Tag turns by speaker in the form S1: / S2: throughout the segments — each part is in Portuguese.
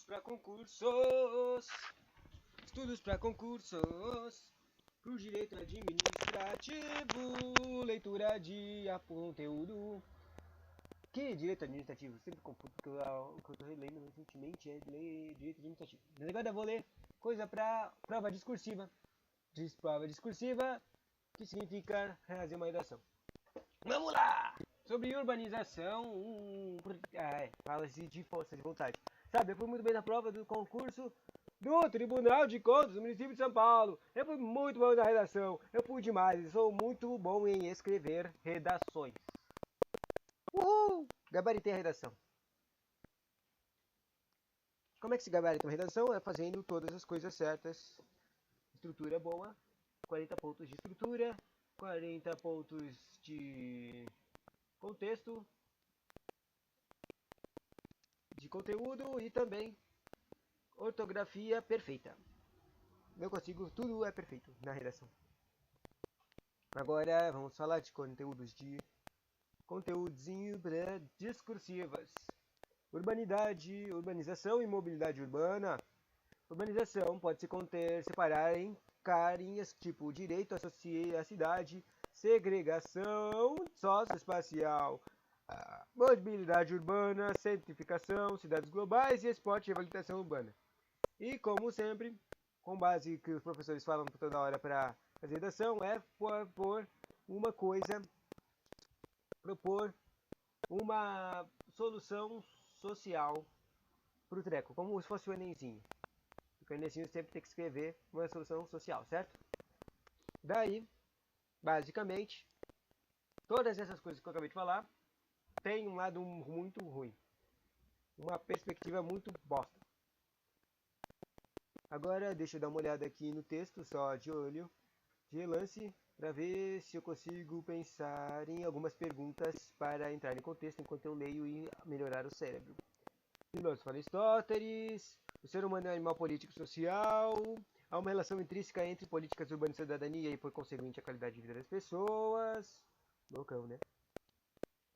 S1: Estudos para concursos. Estudos para concursos. Pro direito administrativo. Leitura de conteúdo. Que direito administrativo? Sempre confundo, porque o que eu tô relendo recentemente é direito administrativo. Mas agora eu vou ler coisa para prova discursiva. Prova discursiva, que significa fazer uma redação. Vamos lá! Sobre urbanização, fala-se de força de vontade. Sabe, eu fui muito bem na prova do concurso do Tribunal de Contas do município de São Paulo. Eu fui muito bom na redação. Eu fui demais e sou muito bom em escrever redações. Uhul! Gabaritei a redação. Como é que se gabarita uma redação? É fazendo todas as coisas certas. Estrutura boa, 40 pontos de estrutura, 40 pontos de contexto, de conteúdo e também ortografia perfeita. Eu consigo, tudo é perfeito na redação. Agora vamos falar de conteúdos discursivas. Urbanidade, urbanização e mobilidade urbana. Urbanização pode se separar em carinhas tipo direito à cidade, segregação socioespacial, mobilidade urbana, centrificação, cidades globais e esporte e reabilitação urbana. E como sempre, com base que os professores falam toda hora para fazer redação, é propor uma solução social para o treco, como se fosse o Enemzinho. O Enemzinho sempre tem que escrever uma solução social, certo? Daí, basicamente, todas essas coisas que eu acabei de falar têm um lado muito ruim. Uma perspectiva muito bosta. Agora, deixa eu dar uma olhada aqui no texto, só de olho, de relance, para ver se eu consigo pensar em algumas perguntas para entrar em contexto enquanto eu leio e melhorar o cérebro. Filósofo Aristóteles, o ser humano é um animal político social, há uma relação intrínseca entre políticas urbanas e cidadania e, por conseguinte, a qualidade de vida das pessoas. Loucão, né?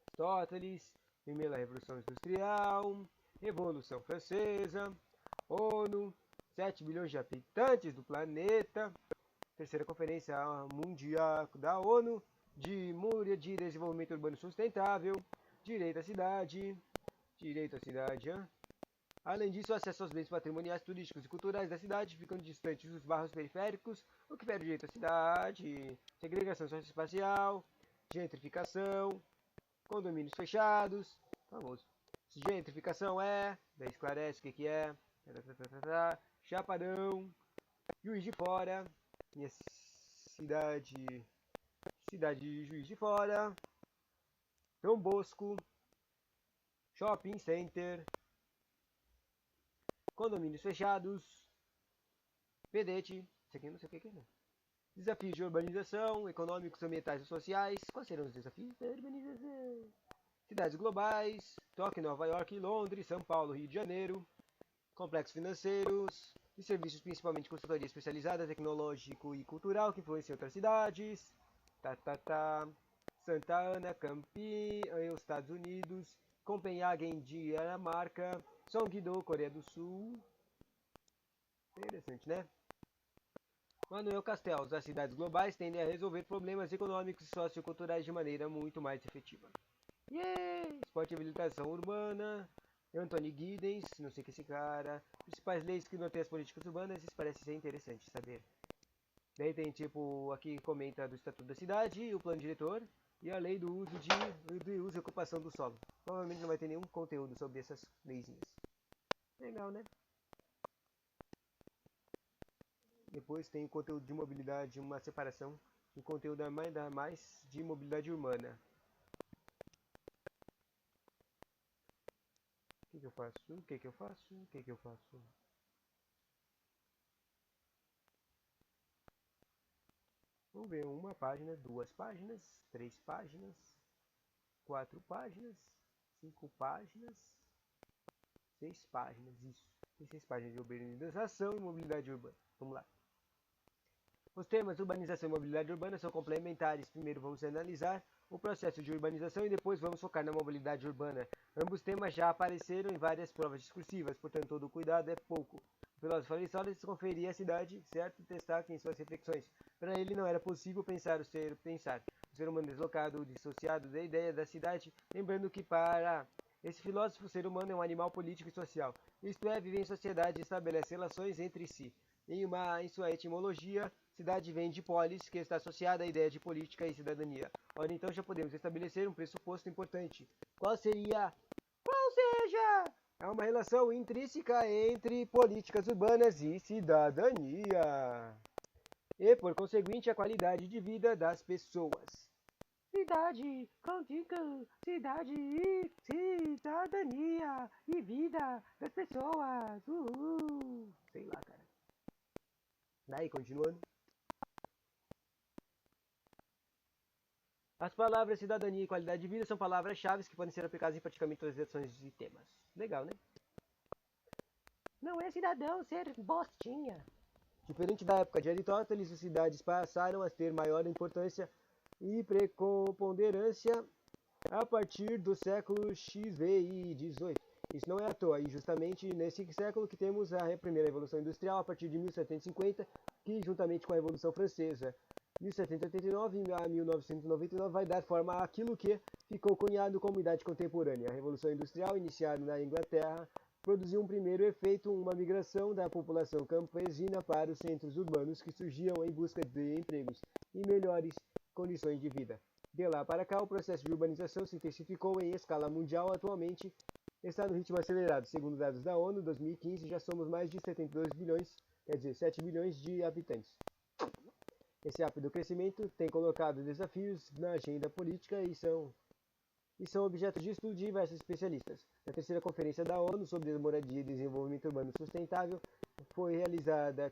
S1: Aristóteles, primeira Revolução Industrial, Revolução Francesa, ONU, 7 bilhões de habitantes do planeta, terceira Conferência Mundial da ONU, de Desenvolvimento Urbano Sustentável, direito à cidade. Além disso, o acesso aos bens patrimoniais, turísticos e culturais da cidade, ficando distantes dos bairros periféricos, o que perde direito à cidade, segregação socioespacial, gentrificação, condomínios fechados, famoso. Gentrificação daí esclarece o que é, Chapadão, Juiz de Fora, minha cidade de Juiz de Fora, Dom Bosco, Shopping Center, condomínios fechados, pedete, isso aqui eu não sei o que é, não. Desafios de urbanização, econômicos, ambientais e sociais. Quais serão os desafios da urbanização? Cidades globais, Tóquio, Nova York, Londres, São Paulo, Rio de Janeiro. Complexos financeiros e serviços, principalmente consultoria especializada, tecnológico e cultural, que influenciam outras cidades. Santa Ana, Campinas, Estados Unidos. Copenhagen, Dinamarca. Songdo, Coreia do Sul. Interessante, né? Manuel Castells, as cidades globais tendem a resolver problemas econômicos e socioculturais de maneira muito mais efetiva. Esporte e habilitação urbana. Anthony Giddens, não sei o que é esse cara. Principais leis que norteiam as políticas urbanas, isso parece ser interessante saber. Daí tem tipo, aqui comenta do Estatuto da Cidade, o plano diretor e a lei do uso e ocupação do solo. Provavelmente não vai ter nenhum conteúdo sobre essas leizinhas. Legal, né? Depois tem o conteúdo de mobilidade, uma separação do conteúdo mais de mobilidade urbana. O que eu faço? Vamos ver, uma página, 2 páginas, 3 páginas, 4 páginas, 5 páginas, 6 páginas, isso. Tem 6 páginas de urbanização e mobilidade urbana. Vamos lá. Os temas urbanização e mobilidade urbana são complementares. Primeiro vamos analisar o processo de urbanização e depois vamos focar na mobilidade urbana. Ambos temas já apareceram em várias provas discursivas, portanto todo cuidado é pouco. O filósofo Aristóteles conferia à cidade certo destaque em suas reflexões. Para ele não era possível pensar o pensar. O ser humano deslocado, dissociado da ideia da cidade, lembrando que para esse filósofo o ser humano é um animal político e social. Isto é, vive em sociedade e estabelece relações entre si. Em sua etimologia, cidade vem de polis, que está associada à ideia de política e cidadania. Ora, então já podemos estabelecer um pressuposto importante. Qual seria? Ou seja, há uma relação intrínseca entre políticas urbanas e cidadania. E, por conseguinte, a qualidade de vida das pessoas. Cidade, contigo, cidade e cidadania e vida das pessoas. Uhul. Sei lá, cara. Daí, continuando. As palavras cidadania e qualidade de vida são palavras-chave que podem ser aplicadas em praticamente todas as ações e temas. Legal, né? Não é cidadão ser bostinha. Diferente da época de Aristóteles, as cidades passaram a ter maior importância e preponderância a partir do século XV e XVIII. Isso não é à toa, e justamente nesse século que temos a primeira Revolução Industrial, a partir de 1750, que juntamente com a Revolução Francesa, 1789 a 1999, vai dar forma àquilo que ficou cunhado como Idade Contemporânea. A Revolução Industrial, iniciada na Inglaterra, produziu um primeiro efeito, uma migração da população campesina para os centros urbanos que surgiam em busca de empregos e melhores condições de vida. De lá para cá, o processo de urbanização se intensificou em escala mundial. Atualmente está no ritmo acelerado. Segundo dados da ONU, 2015 já somos mais de 72 bilhões, quer dizer, 7 bilhões de habitantes. Esse rápido crescimento tem colocado desafios na agenda política e são objeto de estudo de diversos especialistas. Na terceira conferência da ONU sobre moradia e desenvolvimento urbano sustentável, que foi realizada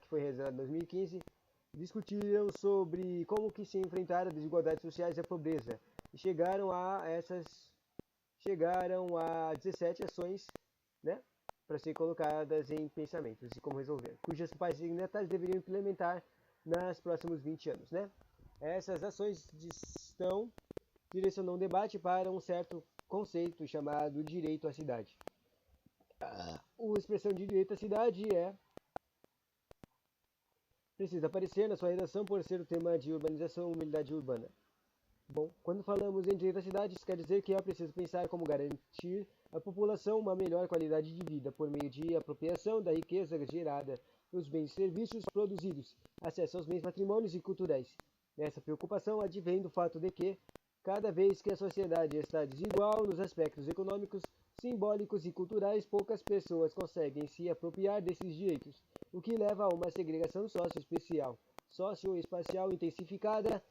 S1: em 2015, discutiram sobre como que se enfrentar as desigualdades sociais e a pobreza e chegaram a 17 ações, né, para serem colocadas em pensamentos e como resolver, cujas países signatários deveriam implementar nos próximos 20 anos, né? Essas ações direcionam um debate para um certo conceito chamado direito à cidade. A expressão de direito à cidade precisa aparecer na sua redação por ser o tema de urbanização e mobilidade urbana. Bom, quando falamos em direito à cidade, isso quer dizer que é preciso pensar como garantir à população uma melhor qualidade de vida por meio de apropriação da riqueza gerada nos bens e serviços produzidos, acesso aos bens patrimônios e culturais. Essa preocupação advém do fato de que, cada vez que a sociedade está desigual nos aspectos econômicos, simbólicos e culturais, poucas pessoas conseguem se apropriar desses direitos, o que leva a uma segregação socioespacial intensificada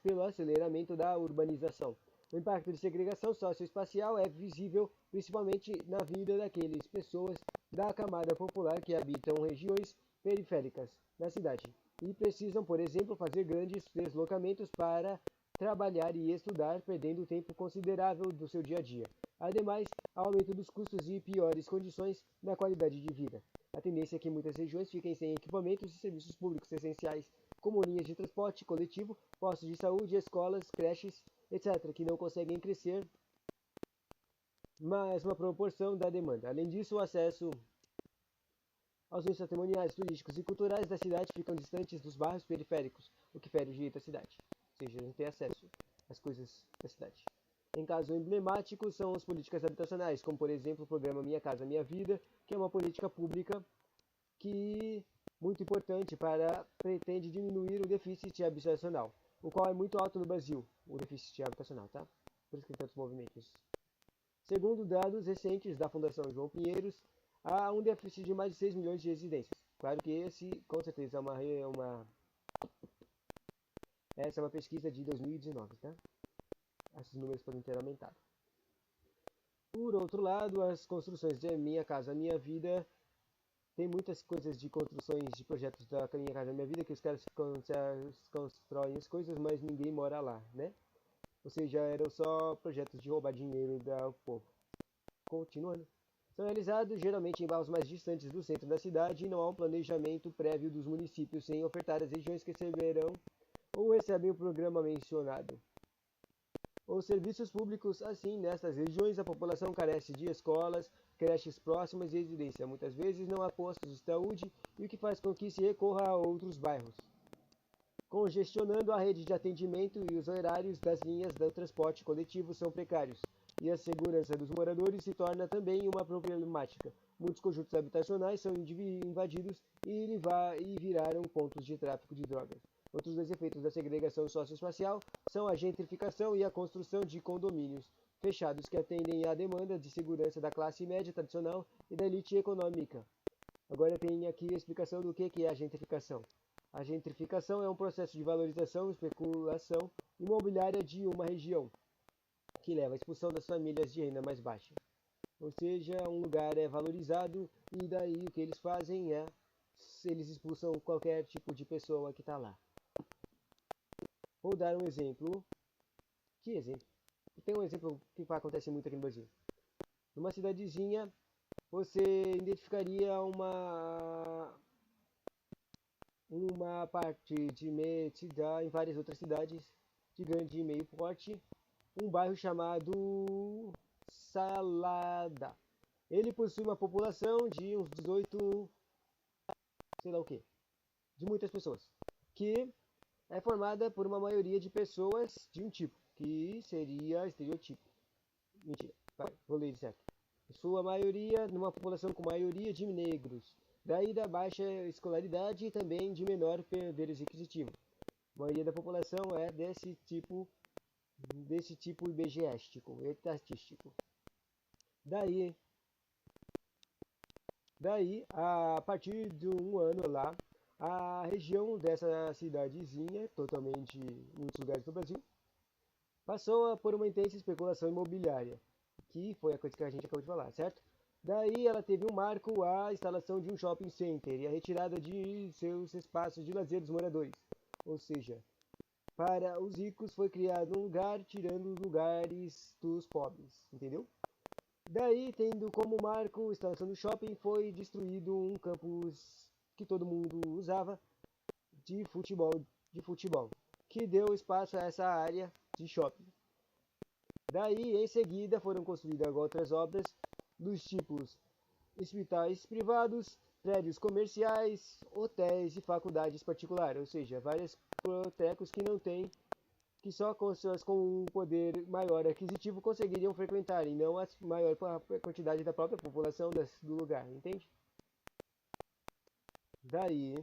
S1: pelo aceleramento da urbanização. O impacto de segregação socioespacial é visível principalmente na vida daquelas pessoas da camada popular que habitam regiões periféricas da cidade e precisam, por exemplo, fazer grandes deslocamentos para trabalhar e estudar, perdendo tempo considerável do seu dia a dia. Ademais, aumento dos custos e piores condições na qualidade de vida. A tendência é que muitas regiões fiquem sem equipamentos e serviços públicos essenciais, como linhas de transporte coletivo, postos de saúde, escolas, creches, etc., que não conseguem crescer mais uma proporção da demanda. Além disso, o acesso aos bens patrimoniais, turísticos e culturais da cidade ficam distantes dos bairros periféricos, o que fere o direito à cidade, ou seja, não ter acesso às coisas da cidade. Em caso emblemático são as políticas habitacionais, como por exemplo o programa Minha Casa Minha Vida, que é uma política pública que muito importante pretende diminuir o déficit habitacional, o qual é muito alto no Brasil, o déficit habitacional, tá? Por isso que tem tantos movimentos. Segundo dados recentes da Fundação João Pinheiros, há um déficit de mais de 6 milhões de residências. Claro que esse, com certeza, essa é uma pesquisa de 2019, tá? Esses números podem ter aumentado. Por outro lado, as construções de Minha Casa Minha Vida, tem muitas coisas de construções de projetos da Minha Casa Minha Vida que os caras constroem as coisas, mas ninguém mora lá, né? Ou seja, eram só projetos de roubar dinheiro do povo. Continuando. São realizados geralmente em bairros mais distantes do centro da cidade e não há um planejamento prévio dos municípios sem ofertar as regiões que receberão ou recebem o programa mencionado. Os serviços públicos, assim, nestas regiões, a população carece de escolas, creches próximas e residência. Muitas vezes não há postos de saúde, e o que faz com que se recorra a outros bairros, congestionando a rede de atendimento e os horários das linhas do transporte coletivo são precários, e a segurança dos moradores se torna também uma problemática. Muitos conjuntos habitacionais são invadidos e viraram pontos de tráfico de drogas. Outros dos efeitos da segregação socioespacial são a gentrificação e a construção de condomínios fechados que atendem à demanda de segurança da classe média tradicional e da elite econômica. Agora tem aqui a explicação do que é a gentrificação. A gentrificação é um processo de valorização e especulação imobiliária de uma região, que leva à expulsão das famílias de renda mais baixa. Ou seja, um lugar é valorizado e daí o que eles fazem é eles expulsam qualquer tipo de pessoa que está lá. Vou dar um exemplo. Que exemplo? Tem um exemplo que acontece muito aqui no Brasil. Numa cidadezinha, você identificaria uma parte de meia em várias outras cidades de grande e meio porte, um bairro chamado Salada. Ele possui uma população de uns 18, sei lá o que, de muitas pessoas, que é formada por uma maioria de pessoas de um tipo, que seria estereotipo. Mentira, vai, vou ler certo. Sua maioria, numa população com maioria de negros, daí da baixa escolaridade e também de menor poder aquisitivo. A maioria da população é desse tipo IBGEístico, estatístico. Daí, a partir de um ano lá, a região dessa cidadezinha, totalmente em muitos lugares do Brasil, passou por uma intensa especulação imobiliária, que foi a coisa que a gente acabou de falar, certo? Daí ela teve um marco a instalação de um shopping center e a retirada de seus espaços de lazer dos moradores. Ou seja, para os ricos foi criado um lugar tirando os lugares dos pobres, entendeu? Daí, tendo como marco a instalação do shopping, foi destruído um campus que todo mundo usava de futebol, que deu espaço a essa área de shopping. Daí, em seguida, foram construídas outras obras dos tipos hospitais privados, prédios comerciais, hotéis e faculdades particulares, ou seja, vários protecos que não têm, que só pessoas com um poder maior aquisitivo conseguiriam frequentar, e não a maior quantidade da própria população do lugar, entende? Daí,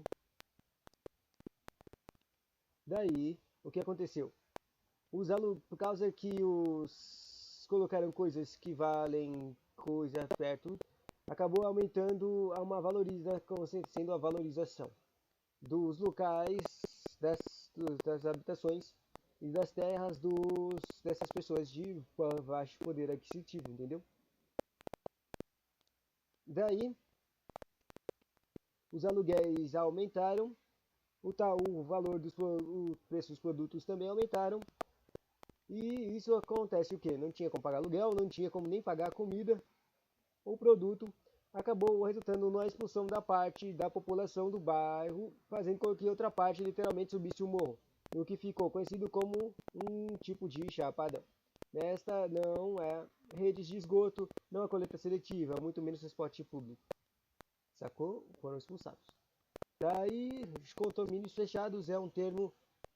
S1: o que aconteceu? Por causa que os colocaram coisas que valem coisa perto, acabou aumentando sendo a valorização dos locais, das habitações e das terras dessas pessoas de baixo poder aquisitivo, entendeu? Daí, os aluguéis aumentaram, o valor o preço dos produtos também aumentaram, e isso acontece o quê? Não tinha como pagar aluguel, não tinha como nem pagar a comida, o produto acabou resultando na expulsão da parte da população do bairro, fazendo com que outra parte literalmente subisse o morro, o que ficou conhecido como um tipo de chapadão. Esta não é redes de esgoto, não é coleta seletiva, muito menos transporte público. Sacou? Foram expulsados. Daí, os condomínios fechados é um termo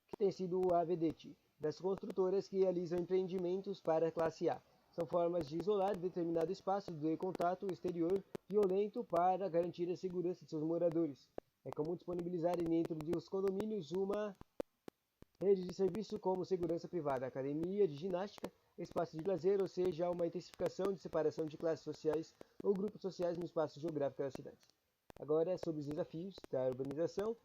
S1: que tem sido a vedete das construtoras que realizam empreendimentos para a classe A. São formas de isolar determinado espaço de contato exterior violento para garantir a segurança de seus moradores. É comum disponibilizarem dentro dos condomínios uma rede de serviço como segurança privada, academia de ginástica, espaço de lazer, ou seja, uma intensificação de separação de classes sociais ou grupos sociais no espaço geográfico das cidades. Agora, sobre os desafios da urbanização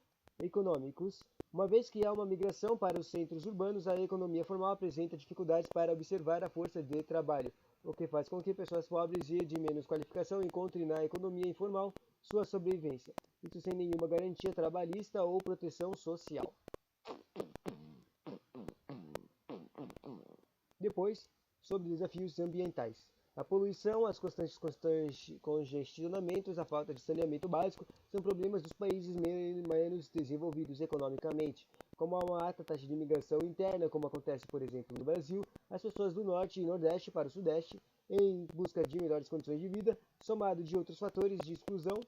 S1: econômicos. Uma vez que há uma migração para os centros urbanos, a economia formal apresenta dificuldades para observar a força de trabalho, o que faz com que pessoas pobres e de menos qualificação encontrem na economia informal sua sobrevivência, isso sem nenhuma garantia trabalhista ou proteção social. Depois, sobre desafios ambientais. A poluição, as constantes congestionamentos, a falta de saneamento básico são problemas dos países menos desenvolvidos economicamente. Como há uma alta taxa de imigração interna, como acontece, por exemplo, no Brasil, as pessoas do norte e nordeste para o sudeste, em busca de melhores condições de vida, somado de outros fatores de exclusão,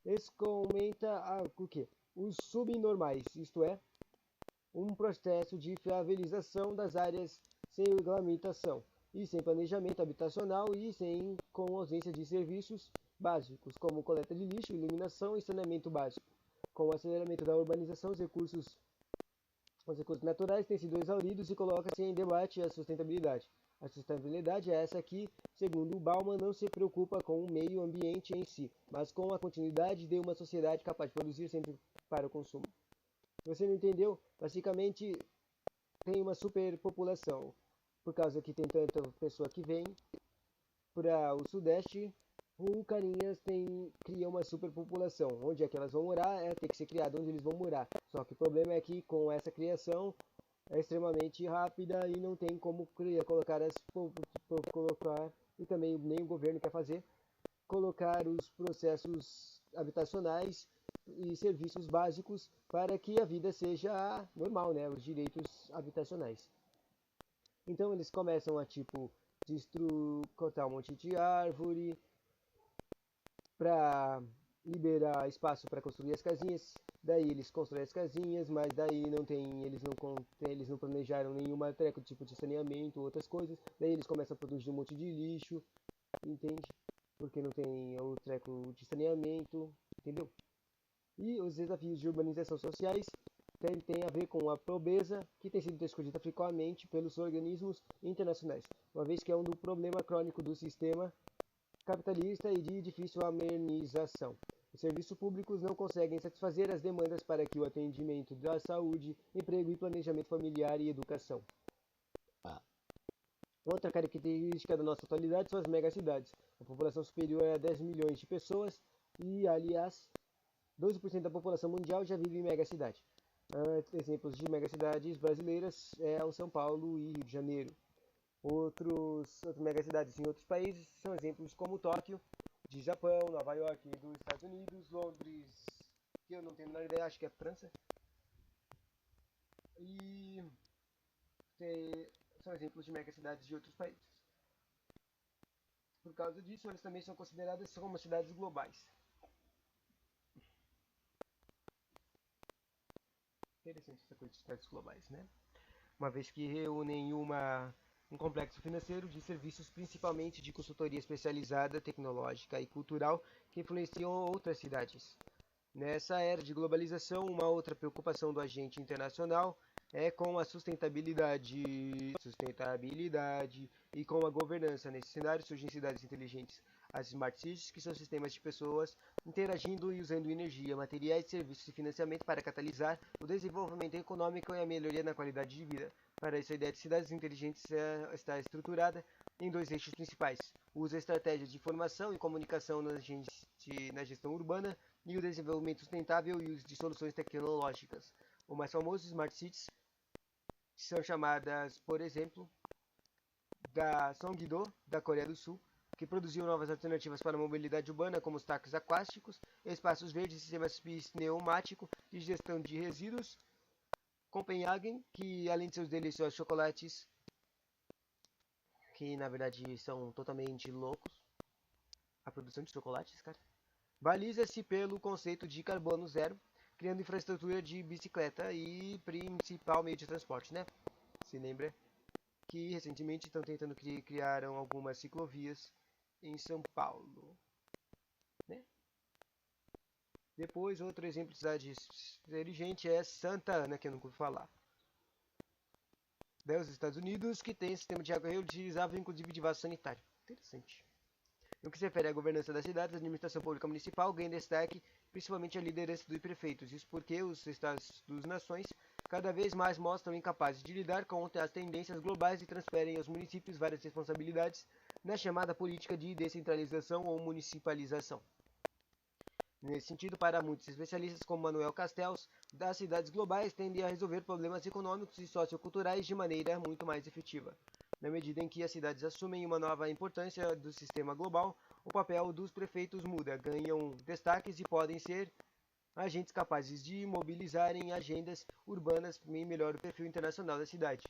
S1: isso aumenta o quê? Os subnormais, isto é, um processo de fiabilização das áreas sem regulamentação e sem planejamento habitacional e com ausência de serviços básicos, como coleta de lixo, iluminação e saneamento básico. Com o aceleramento da urbanização, os recursos naturais têm sido exauridos e coloca-se em debate a sustentabilidade. A sustentabilidade é essa que, segundo o Bauman, não se preocupa com o meio ambiente em si, mas com a continuidade de uma sociedade capaz de produzir sempre para o consumo. Se você não entendeu, basicamente tem uma superpopulação, por causa que tem tanta pessoa que vem para o sudeste, o Carinhas cria uma superpopulação. Onde é que elas vão morar? Tem que ser criado onde eles vão morar. Só que o problema é que com essa criação é extremamente rápida e não tem como colocar, e também nem o governo quer fazer, colocar os processos habitacionais e serviços básicos para que a vida seja normal, né? Os direitos habitacionais. Então eles começam a cortar um monte de árvore para liberar espaço para construir as casinhas. Daí eles constroem as casinhas, mas daí eles não planejaram nenhuma tipo de saneamento, outras coisas. Daí eles começam a produzir um monte de lixo, entende? Porque não tem o treco de saneamento, entendeu? E os desafios de urbanização sociais têm a ver com a pobreza, que tem sido discutida frequentemente pelos organismos internacionais, uma vez que é um problema crônico do sistema capitalista e de difícil amenização. Os serviços públicos não conseguem satisfazer as demandas para que o atendimento da saúde, emprego e planejamento familiar e educação. Outra característica da nossa atualidade são as megacidades. A população superior a 10 milhões de pessoas e, aliás, 12% da população mundial já vive em megacidade. Exemplos de megacidades brasileiras é o São Paulo e Rio de Janeiro. Outras megacidades em outros países são exemplos como Tóquio, de Japão, Nova York dos Estados Unidos, Londres, que eu não tenho a menor ideia, acho que é França. E são exemplos de megacidades de outros países. Por causa disso, elas também são consideradas como cidades globais. Interessante essa coisa de cidades globais, né? Uma vez que reúnem um complexo financeiro de serviços, principalmente de consultoria especializada, tecnológica e cultural, que influenciam outras cidades. Nessa era de globalização, uma outra preocupação do agente internacional é com a sustentabilidade e com a governança. Nesse cenário surgem cidades inteligentes, as Smart Cities, que são sistemas de pessoas interagindo e usando energia, materiais, serviços e financiamento para catalisar o desenvolvimento econômico e a melhoria na qualidade de vida. Para isso, a ideia de cidades inteligentes está estruturada em dois eixos principais: o uso da estratégia de informação e comunicação na gestão urbana e o desenvolvimento sustentável e uso de soluções tecnológicas. O mais famoso, Smart Cities, são chamadas, por exemplo, da Songdo, da Coreia do Sul, que produziu novas alternativas para a mobilidade urbana, como os táxis aquáticos, espaços verdes e sistemas pneumáticos de gestão de resíduos. Copenhagen, que além de seus deliciosos chocolates, que na verdade são totalmente loucos, a produção de chocolates, cara, baliza-se pelo conceito de carbono zero, criando infraestrutura de bicicleta e principal meio de transporte, né? Se lembra que recentemente estão tentando criar algumas ciclovias em São Paulo, né? Depois, outro exemplo de cidade inteligente é Santa Ana, que eu nunca ouvi falar. Os Estados Unidos, que tem sistema de água reutilizável, inclusive de vaso sanitário. Interessante. No que se refere à governança das cidades, a administração pública municipal ganha destaque, principalmente a liderança dos prefeitos. Isso porque os estados das nações cada vez mais mostram incapazes de lidar com as tendências globais e transferem aos municípios várias responsabilidades na chamada política de descentralização ou municipalização. Nesse sentido, para muitos especialistas como Manuel Castells, as cidades globais tendem a resolver problemas econômicos e socioculturais de maneira muito mais efetiva. Na medida em que as cidades assumem uma nova importância do sistema global, o papel dos prefeitos muda, ganham destaques e podem ser agentes capazes de mobilizarem agendas urbanas em melhor o perfil internacional da cidade.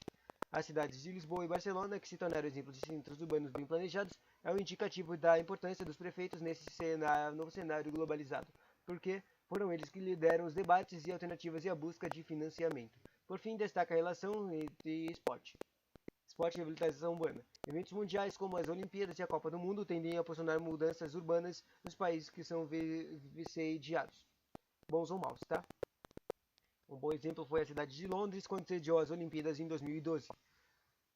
S1: As cidades de Lisboa e Barcelona, que se tornaram exemplos de centros urbanos bem planejados, é um indicativo da importância dos prefeitos nesse novo cenário globalizado, porque foram eles que lideram os debates e alternativas e a busca de financiamento. Por fim, destaca a relação entre esporte e revitalização urbana. Eventos mundiais como as Olimpíadas e a Copa do Mundo tendem a proporcionar mudanças urbanas nos países que são sediados, bons ou maus, tá? Um bom exemplo foi a cidade de Londres, quando sediou as Olimpíadas em 2012.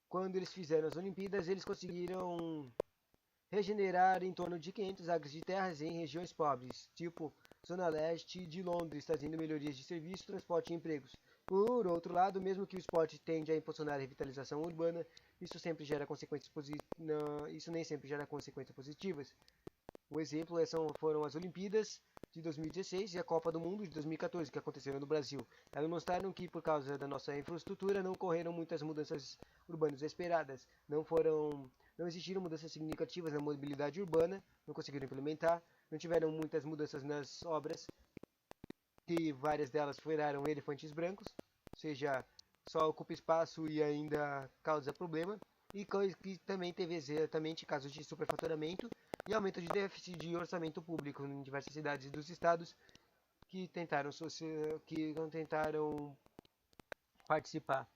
S1: Quando eles fizeram as Olimpíadas, eles conseguiram regenerar em torno de 500 acres de terras em regiões pobres, tipo Zona Leste de Londres, trazendo melhorias de serviço, transporte e empregos. Por outro lado, mesmo que o esporte tende a impulsionar a revitalização urbana, isso nem sempre gera consequências positivas. Um exemplo foram as Olimpíadas de 2016 e a Copa do Mundo de 2014, que aconteceram no Brasil. Elas mostraram que, por causa da nossa infraestrutura, não ocorreram muitas mudanças urbanas esperadas. Não existiram mudanças significativas na mobilidade urbana, não conseguiram implementar, não tiveram muitas mudanças nas obras, que várias delas viraram elefantes brancos, ou seja, só ocupa espaço e ainda causa problema, e que também teve exatamente casos de superfaturamento e aumento de déficit de orçamento público em diversas cidades dos estados que não tentaram participar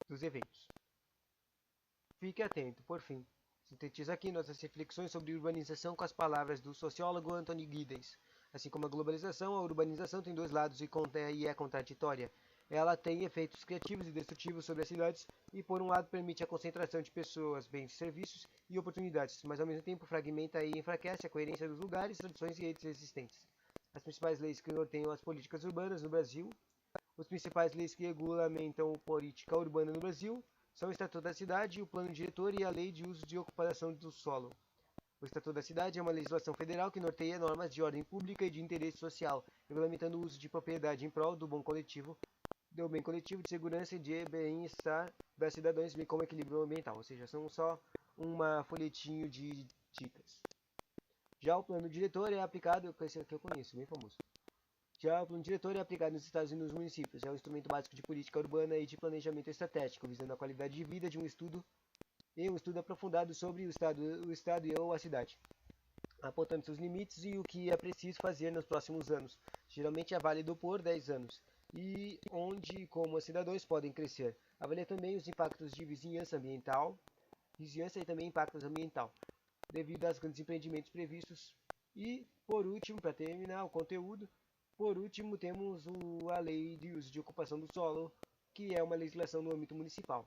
S1: dos eventos. Fique atento, por fim. Sintetiza aqui nossas reflexões sobre urbanização com as palavras do sociólogo Anthony Giddens. Assim como a globalização, a urbanização tem dois lados e é contraditória. Ela tem efeitos criativos e destrutivos sobre as cidades e, por um lado, permite a concentração de pessoas, bens, serviços e oportunidades, mas ao mesmo tempo fragmenta e enfraquece a coerência dos lugares, tradições e entes existentes. As principais leis que norteiam as políticas urbanas no Brasil, os principais leis que regulamentam a política urbana no Brasil são o Estatuto da Cidade, o Plano Diretor e a Lei de Uso de Ocupação do Solo. O Estatuto da Cidade é uma legislação federal que norteia normas de ordem pública e de interesse social, regulamentando o uso de propriedade em prol do bem coletivo, de segurança e de bem-estar das cidadãos, bem como equilíbrio ambiental. Ou seja, são só um folhetinho de dicas. Já o plano diretor é aplicado, esse aqui eu conheço, bem famoso. Já o plano diretor é aplicado nos estados e nos municípios. É um instrumento básico de política urbana e de planejamento estratégico, visando a qualidade de vida de um estudo aprofundado sobre o estado ou a cidade, apontando seus limites e o que é preciso fazer nos próximos anos. Geralmente é válido por 10 anos. E onde e como os cidadãos podem crescer. Avalia também os impactos de vizinhança e também impactos ambiental, devido aos grandes empreendimentos previstos. E, por último, para terminar o conteúdo, temos a Lei de Uso de Ocupação do Solo, que é uma legislação no âmbito municipal.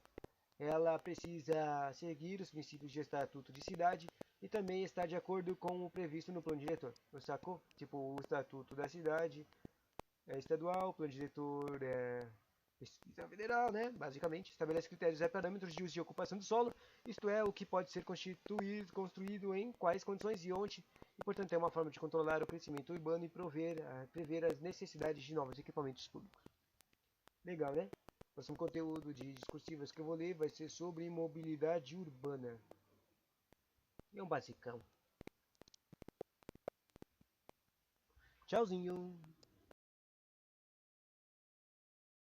S1: Ela precisa seguir os princípios de estatuto de cidade e também estar de acordo com o previsto no plano diretor. Sacou? Tipo, o estatuto da cidade é estadual, o plano diretor é federal, né? Basicamente, estabelece critérios e parâmetros de uso de ocupação do solo, isto é, o que pode ser construído em quais condições e onde, e portanto é uma forma de controlar o crescimento urbano e prever as necessidades de novos equipamentos públicos. Legal, né? O próximo conteúdo de discursivas que eu vou ler vai ser sobre mobilidade urbana. É um basicão. Tchauzinho!